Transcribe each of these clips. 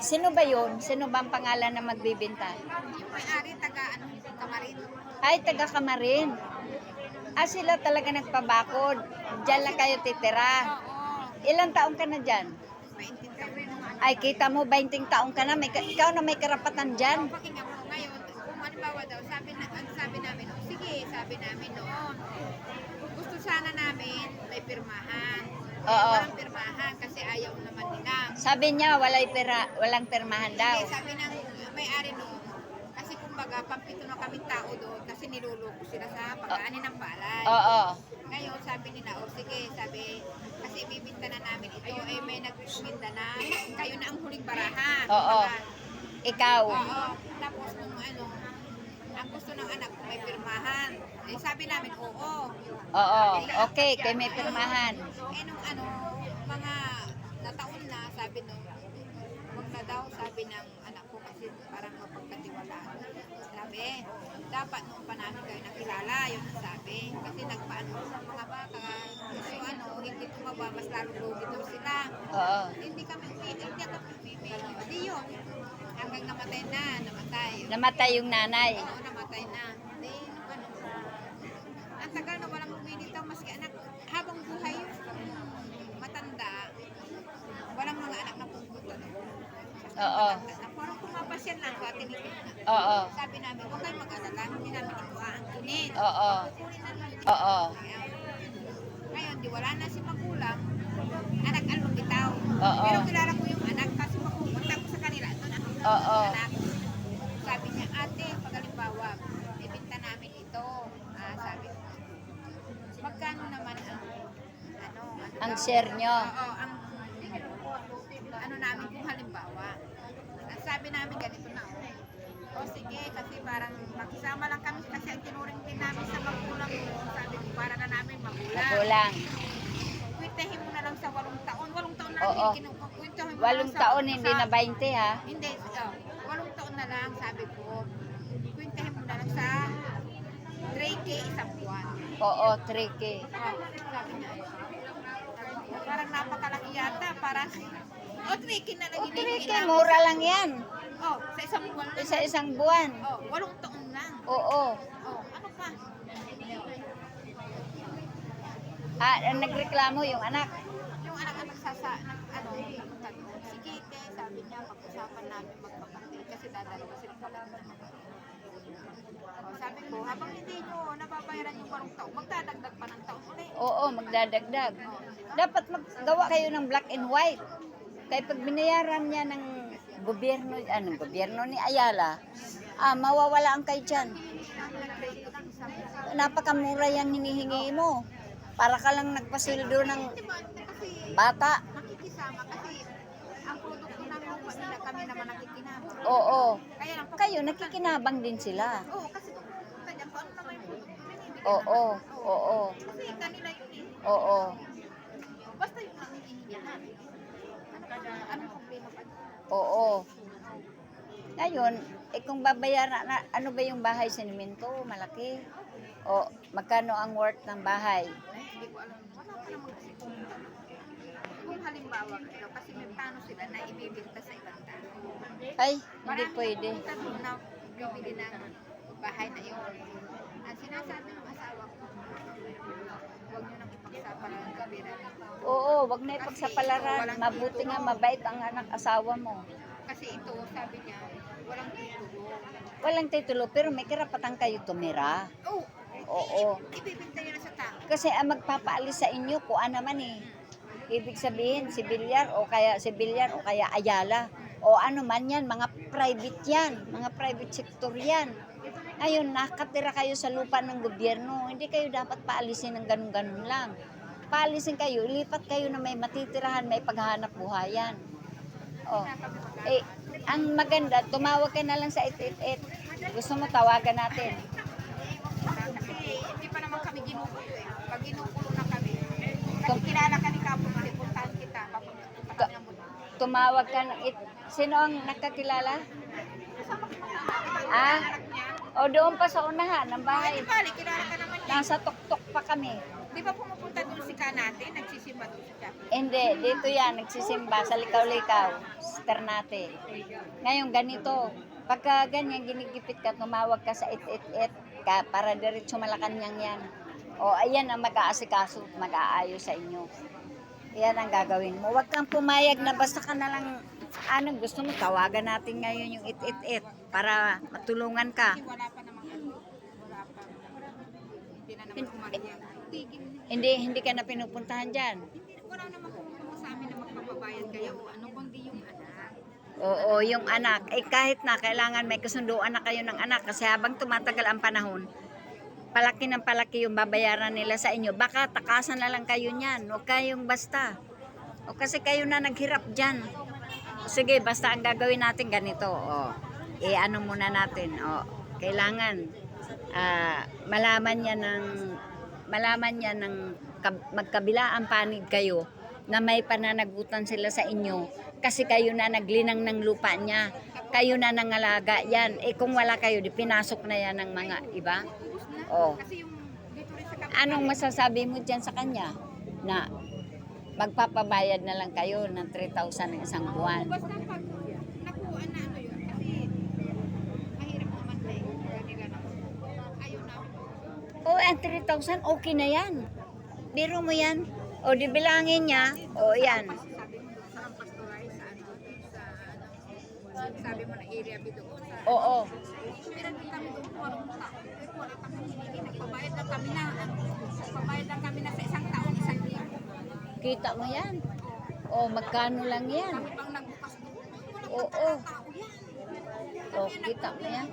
Sino ba yun? Sino ba ang pangalan na magbibenta? Yung may-ari, taga ano, Kamarin. Ay, taga Kamarin. Ah, sila talaga nagpabakod. Diyan lang kayo titira. Oo. Ilang taong ka na dyan? 20 taon. Ay, kita mo, 20 taong ka na. Ikaw na may karapatan dyan. Pakinggan mo ngayon, kung halimbawa daw, sabi namin, oh, sige, sabi namin noon, gusto sana namin may pirmahan. Oo. Walang pirmahan kasi ayaw naman nila. Sabi niya, walang pirmahan daw. Hindi, sabi ng may-ari noon, kasi kumbaga, pampito na kaming tao doon kasi niluloko sila sa pag-aani ng palay. Oo. Ngayon, sabi nila, oh sige, sabi, kasi ibibinta na namin ito, eh may nagbiminta na, kayo na ang huling barahan. Oo. Kumbaga, Ikaw. oo. Tapos nung ano, ang gusto ng anak ko may pirmahan. Eh sabi namin, oo. Oo. Okay, kay may pirmahan. Eh nung ano, mga nataon na, sabi nung, wag na daw, sabi ng anak ko kasi parang mapagkatiwalaan. Sabi, dapat noon pa namin kayo nakilala, yun ang sabi. Kasi nagpaano sa mga baka, so ano, hindi tumaba, mas lalo lugi daw sila. Oo. Hindi kami umimili. Hindi yun. Hanggang namatay. Namatay yung nanay. Oo, namatay na. Hindi, ano, ang tagal na walang lumilitaw, maski anak, habang buhay yun, matanda, walang mga anak na pupunta doon. Oo. Na parang pumapasyan lang, tinigil na. Oo. Sabi namin, huwag kayo mag-alala, hindi namin ito aangkinin. Oo. Kukunin na lang. Oo. Ngayon, di wala na si magulang, anak ang lumitaw. Oo. Pero kilala ko yung anak, kasi mapupunta ko sa kanila, doon ako Oo. anak. Sabi niya, ate, pag halimbawa, ibinta namin ito. Sabi ko, magkano naman Ang share nyo. Oo, ang ano namin kung halimbawa. Ang sabi namin ganito na, o sige, kasi parang makisama lang kami kasi ang tinuring din namin sa magulang. Sabi ko, para na namin magulang. Magulang. Kwintahin mo na lang sa 8 taon. 8 taon na Oo. kinukwintahin mo 8 taon, hindi na 20 ha. Hindi, 8 taon na lang, sabi ko. Kwintahin mo na lang sa 3K isang buwan. Oo, 3K. Sabi niya, parang napakalaki yata, parang, 3K na lang 3K, mura lang yan. sa isang buwan lang. Isa-isang buwan. 8 taon lang. Oo. Ano pa? Nagreklamo yung anak. Yung anak ang napunta doon. Sige, te, sabi niya, pag-usapan namin magpapatid kasi dadalawa sila pala ng mga. Sabi ko, habang hindi nyo nababayaran yung 8 taon, magdadagdag pa ng taon ulit. Oo, magdadagdag. Dapat maggawa kayo ng black and white. Kaya pag binayaran niya ng gobyerno ni Ayala, mawawala ang kayo dyan. Napakamura yan hinihingi mo. Para ka lang nagpasildo ng bata. Nakikisama kasi ang produkto namin nila kami naman nakikinabang. Oo. Kaya lang, Kayo, nakikinabang din sila. oo, kasi pupunta dyan, paano naman yung produkto binibigay Oo. namin? Oo. Kasi kanila yun eh. Oo. Basta yung nangihingi namin. Anong problema pa? Oo. Ngayon, kung babayaran, ano ba yung bahay sinimento? Malaki. O, magkano ang worth ng bahay? Hindi ko alam. Wala pa naman kasi kung halimbawa, kasi may plano sila na ibibigta sa ibang tao. Ay, hindi pwede. Pumunta doon na bibili ng bahay na yun. Ang sinasabi ng asawa ko, huwag nyo nang ipagsapalaran ng kabila. Oo, wag na ipagsapalaran. Mabuti nga, mabait ang anak asawa mo. Kasi ito, sabi niya, walang titulo. Walang titulo, pero may karapatan kayo tumira. Oo. Ibibigta nyo na sa tao. Kasi ang magpapaalis sa inyo, kuan naman eh. Ibig sabihin, si Villar o kaya Ayala. O ano man yan, mga private yan. Mga private sector yan. Ngayon, nakatira kayo sa lupa ng gobyerno. Hindi kayo dapat paalisin ng ganun-ganun lang. Paalisin kayo, ilipat kayo na may matitirahan, may paghahanap buhayan. Oh. Ang maganda, tumawag ka na lang sa 888. Gusto mo tawagan natin. Kasi hindi pa naman kami ginugulo eh. Pag ginugulo na kami, kasi kilala ka ni Kapo, puntahan kita, papunta kami ng mundo. Tumawag ka ng Sino ang nakakilala? O doon pa sa unahan ng bahay. Bali, kilala ka naman niya. Nasa TikTok pa kami. Di ba pumupunta doon si Kanate, nagsisimba doon sa chapel? Hindi, dito yan, nagsisimba sa likaw-likaw, sa Ternate. Ngayon, ganito, pagka ganyan, ginigipit ka, tumawag ka sa 888 ka para diretso Malacanang yan. O, ayan ang mag-aasikaso, mag-aayos sa inyo. Yan ang gagawin mo. Huwag kang pumayag na basta ka na lang, anong gusto mo, tawagan natin ngayon yung 888 para matulungan ka. Kasi wala pa namang ano, wala pa. Hindi na naman umakyat. Tigil. Hindi ka na pinupuntahan dyan. Wala naman kung sa amin na magpapabayad kayo o ano, kundi yung anak. Oo, yung anak. Eh kahit na kailangan may kasunduan na kayo ng anak kasi habang tumatagal ang panahon, palaki ng palaki yung babayaran nila sa inyo. Baka takasan na lang kayo niyan. Huwag kayong basta. O kasi kayo na naghirap dyan. O, sige, basta ang gagawin natin ganito. O, ano muna natin. O, kailangan malaman niya ng magkabilaan panig kayo na may pananagutan sila sa inyo kasi kayo na naglinang ng lupa niya, kayo na nangalaga yan. Eh kung wala kayo, di pinasok na yan ng mga iba. Oh. Kasi yung dito rin sa kapitbahay. Anong masasabi mo dyan sa kanya? Na magpapabayad na lang kayo ng 3,000 ng isang buwan. Basta pag nakuha na ano yun, kasi mahirap naman na eh. Kanila naman. Ayaw namin. Oh, ang 3,000, okay na yan. Biro mo yan. O, di bilangin niya. O, yan. Kasi sabi mo doon sa Pastorais, sa ano, sabi mo na area B doon. Oo. Meron din kami doon, walong tao. Pero wala kami hiningi. Nagpabayad lang kami na, sa isang taon, isang libo. Kita mo yan. O, magkano lang yan. Kami pang nagbukas doon. Oo. Tao yan. O, kita mo yan.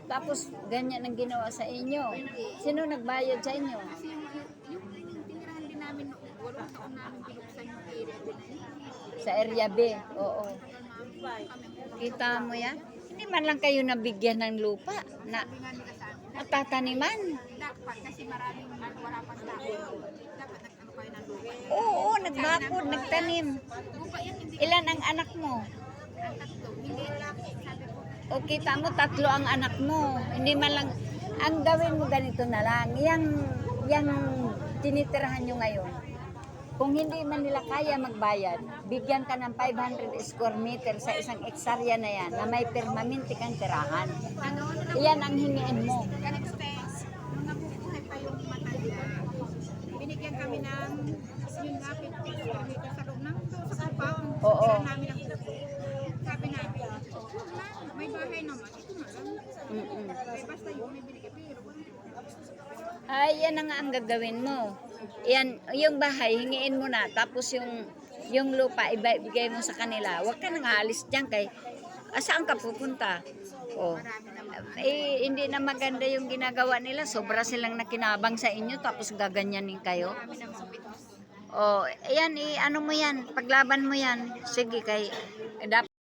Tapos, ganyan ang ginawa sa inyo. Sino nagbayad sa inyo? Kasi yung tinirahan din namin noon, walong taon namin binuksan yung area din na yun. Sa area B. Oo. Kita mo yan? Hindi man lang kayo nabigyan ng lupa na Sabi nga nila sa amin, natataniman. dapat kasi maraming wala pa sa dapat nag-ano kayo ng lupa. Oo, nagbakod, nagtanim. Lupa yan, hindi Ilan ang anak mo? ang tatlo. Hindi laki, sabi ko. O kita mo, 3 ang anak mo. Hindi man lang, ang gawin mo ganito na lang. Yang tinitirahan nyo ngayon. Kung hindi man nila kaya magbayad, bigyan ka ng 500 square meter sa isang eksarya na yan na may permanente kang tirahan. Ano lang, Iyan ang hingiin mo. ganito test, nung nabubuhay pa yung matanda, binigyan kami ng yun nga, 50 square meter sa loob ng doon sa compound. Oo. Tira namin ang sabi namin, huwag na, may bahay naman, ito na lang. Mm-mm. Ay, basta yung may binigay, pero Ay, yan na nga ang gagawin mo. Yan, yung bahay, hingiin mo na. Tapos yung lupa, ibigay mo sa kanila. Huwag ka nang aalis dyan kay, saan ka pupunta? Oh. Eh, hindi na maganda yung ginagawa nila. Sobra silang nakinabang sa inyo, tapos gaganyanin kayo. kami na mga pitos. Oh, ayan, ano mo yan, paglaban mo yan. Sige, kay, dapat